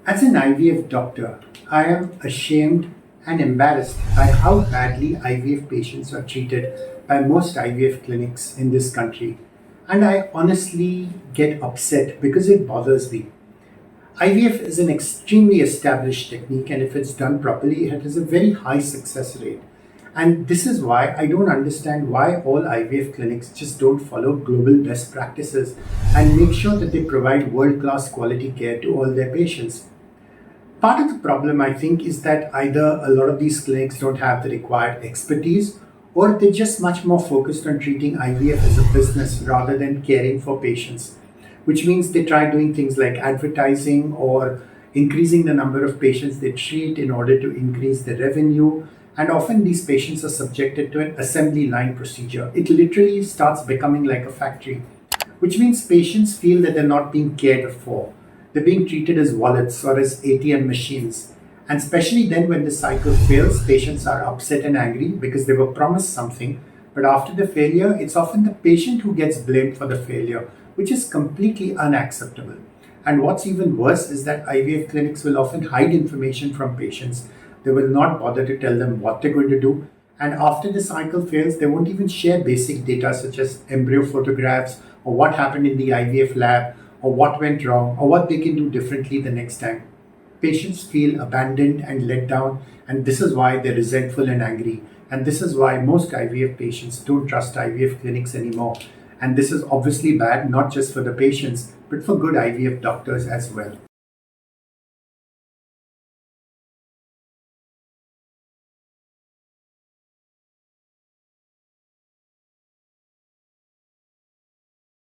As an IVF doctor, I am ashamed and embarrassed by how badly IVF patients are treated by most IVF clinics in this country. And I honestly get upset because it bothers me. IVF is an extremely established technique, and if it's done properly, it has a very high success rate. And this is why I don't understand why all IVF clinics just don't follow global best practices and make sure that they provide world class quality care to all their patients. Part of the problem, I think, is that either a lot of these clinics don't have the required expertise or they're just much more focused on treating IVF as a business rather than caring for patients, which means they try doing things like advertising or increasing the number of patients they treat in order to increase the revenue. And often these patients are subjected to an assembly line procedure. It literally starts becoming like a factory, which means patients feel that they're not being cared for. They're being treated as wallets or as ATM machines. And especially then when the cycle fails, patients are upset and angry because they were promised something. But after the failure, it's often the patient who gets blamed for the failure, which is completely unacceptable. And what's even worse is that IVF clinics will often hide information from patients. They will not bother to tell them what they're going to do. And after the cycle fails, they won't even share basic data such as embryo photographs or what happened in the IVF lab or what went wrong or what they can do differently the next time. Patients feel abandoned and let down, and this is why they're resentful and angry. And this is why most IVF patients don't trust IVF clinics anymore. And this is obviously bad, not just for the patients, but for good IVF doctors as well.